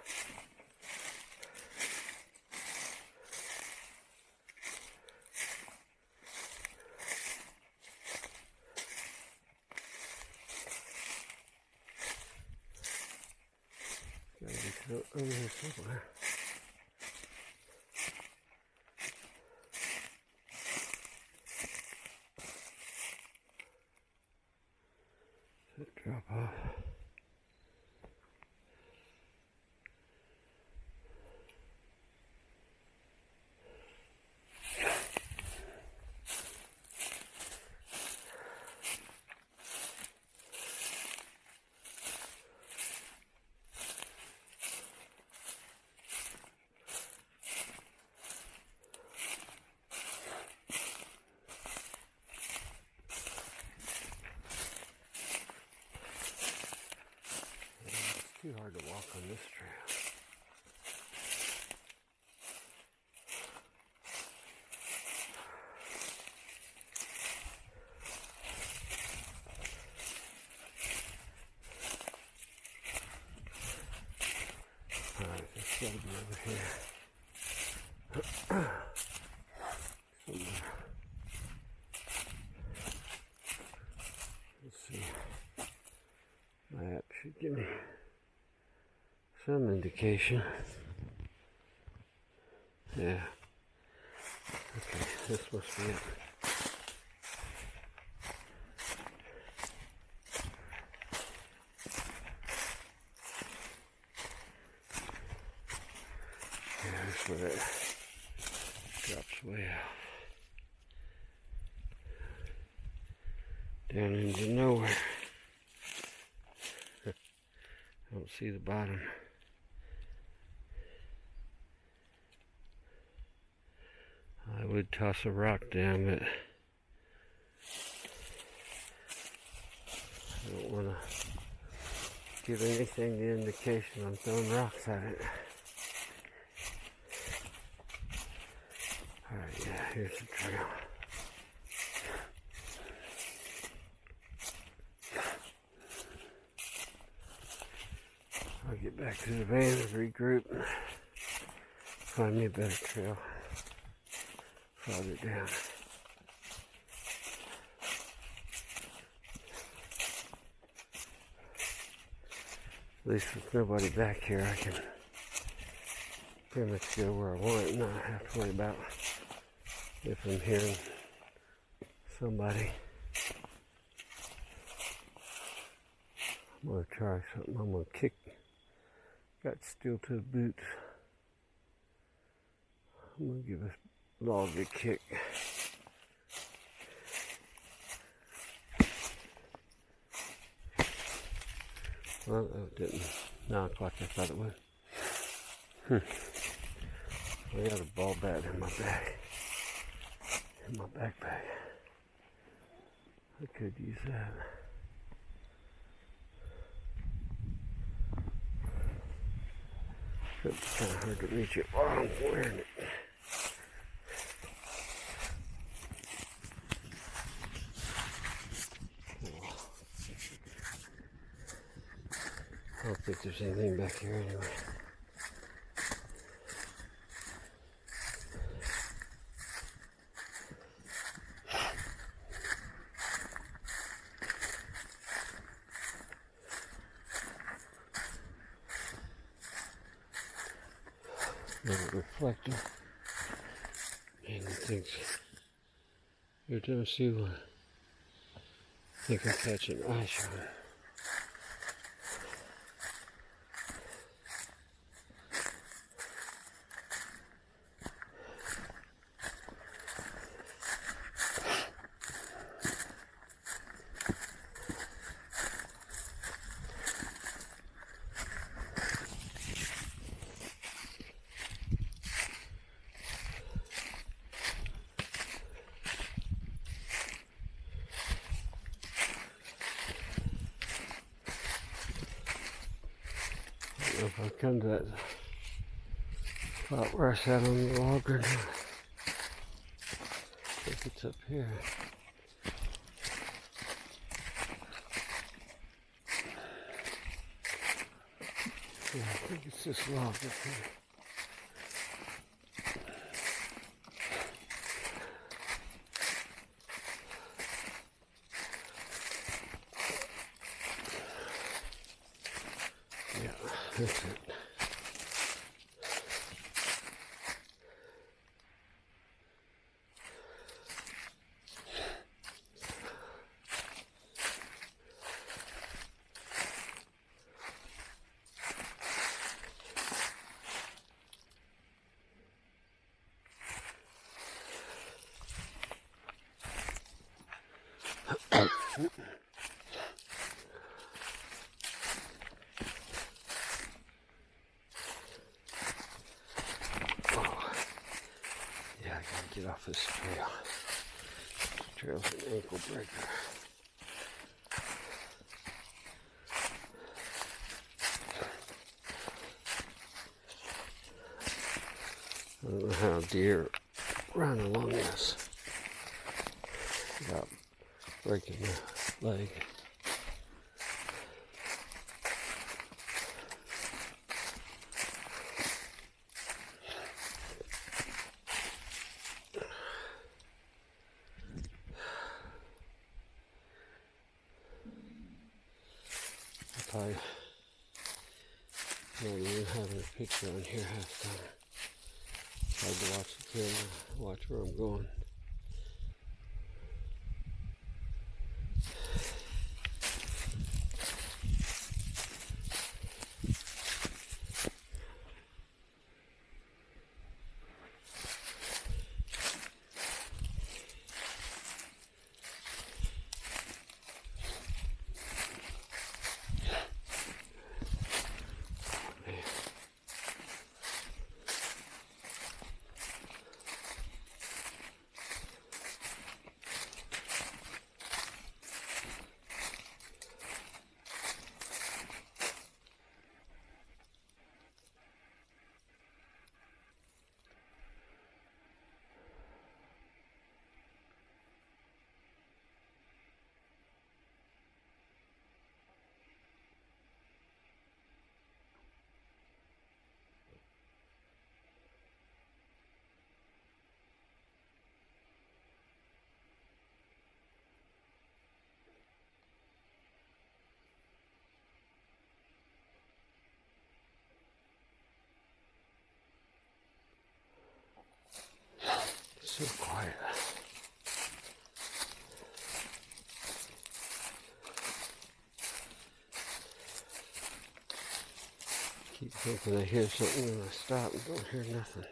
Gotta be over here somewhere. Drop off. Too hard to walk on this trail. Alright, it's gotta be over here. Somewhere. Let's see. My app should give me some indication. Yeah. Okay, this must be it. Yeah, that's where it drops way out. Down into nowhere. I don't see the bottom. I would toss a rock down, but I don't want to give anything the indication I'm throwing rocks at it. Alright, yeah, here's the trail. I'll get back to the van and regroup and find me a better trail farther down. At least with nobody back here, I can pretty much go where I want and not have to worry about if I'm hearing somebody. I'm going to try something. I'm going to kick. Got steel-toed boots. I'm going to give this log a kick. Well, it didn't knock like I thought it would. I got a ball bat in my bag, in my backpack. I could use that. It's kind of hard to reach it while I'm wearing it. I don't think there's anything back here anyway. Little reflector. And it thinks every time I see one, I think I catch an eye shot. If I come to that spot where I sat on the log or not. I think it's up here. Yeah, I think it's this log up here. Yeah, that's it. Yeah, I gotta get off this trail. This trail's an ankle breaker. I don't know how deer run along this without breaking their leg. Probably not even having a picture on here half the time. Hard to watch the camera, watch where I'm going. So quiet. Keep thinking I hear something and I stop and don't hear nothing.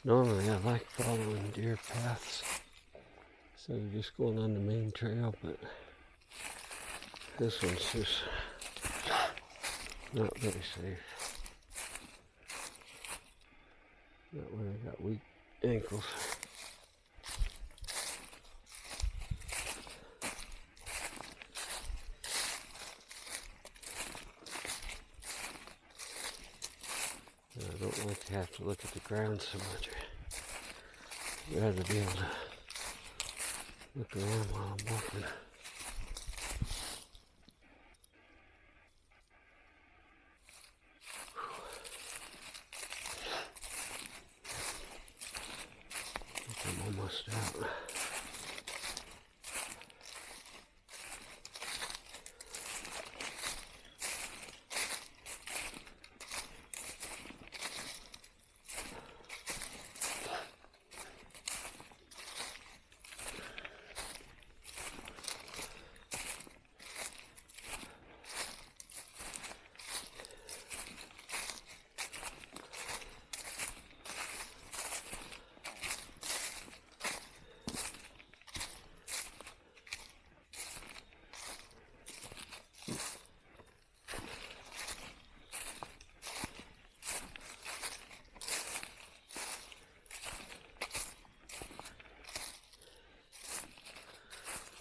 Normally I like following deer paths instead of just going on the main trail, but this one's just not very safe. Not when I got weak ankles. I don't like to have to look at the ground so much. I'd rather be able to look around while I'm walking. I think I'm almost out.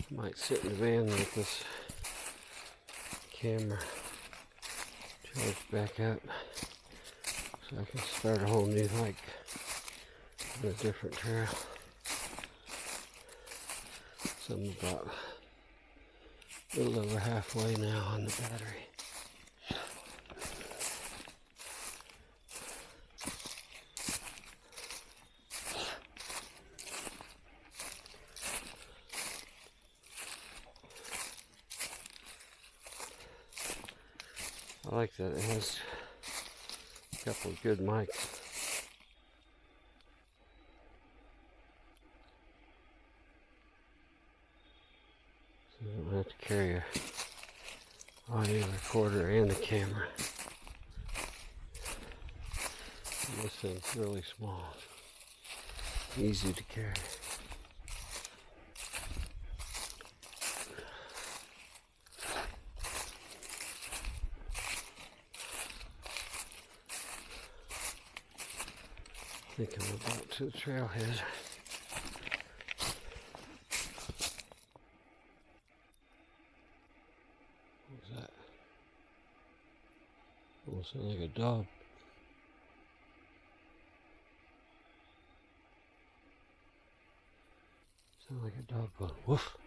Might sit in the van with this camera charged back up so I can start a whole new hike on a different trail. So I'm about a little over halfway now on the battery. I like that it has a couple of good mics. So you don't have to carry a audio recorder and the camera. And this thing's really small, easy to carry. I think I'm about to the trailhead. What was that? Almost sounded like a dog. Sounded like a dog going woof.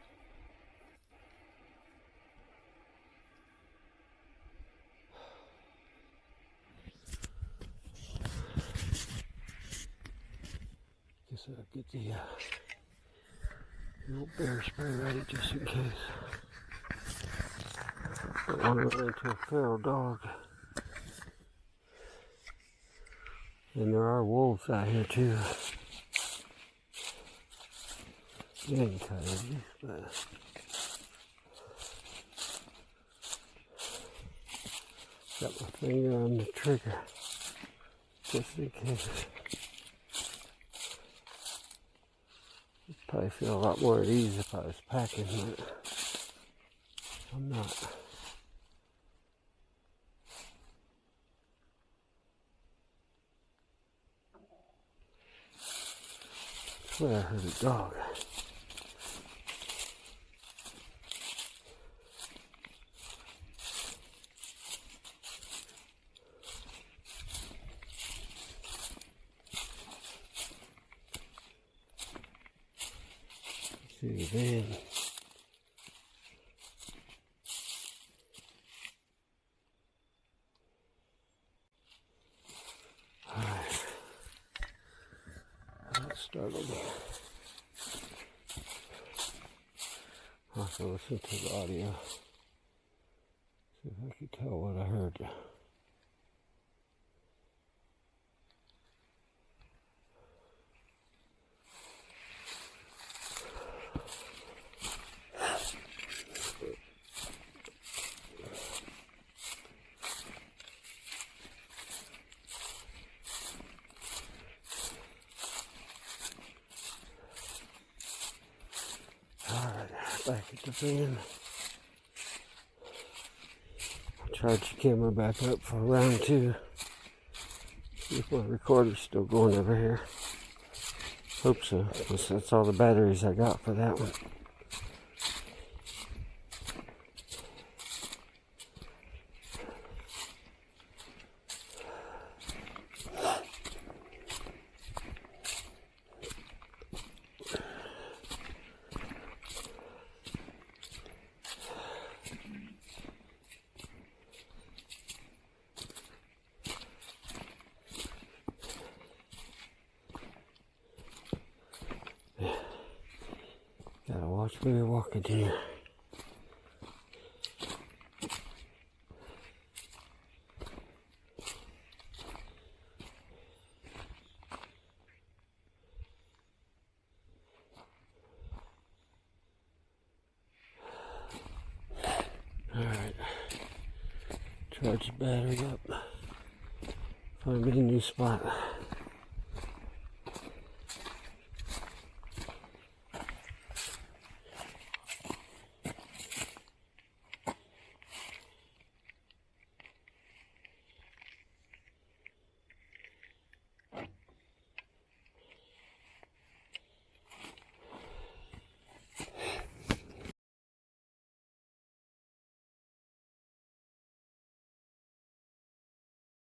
Guess I'll get the old bear spray ready just in case. Don't want to run into a feral dog. And there are wolves out here too. And coyotes, but got my finger on the trigger just in case. I'd probably feel a lot more at ease if I was packing, but I'm not. I swear I heard a dog. See the van. Alright. Let's start again. I'll have to listen to the audio. See if I can tell what I heard. back at the van. Charge the camera back up for round 2. See if my recorder's still going over here. Hope so, because that's all the batteries I got for that one. Gotta watch where you're walking here. Alright. Charge the battery up. Find me a new spot.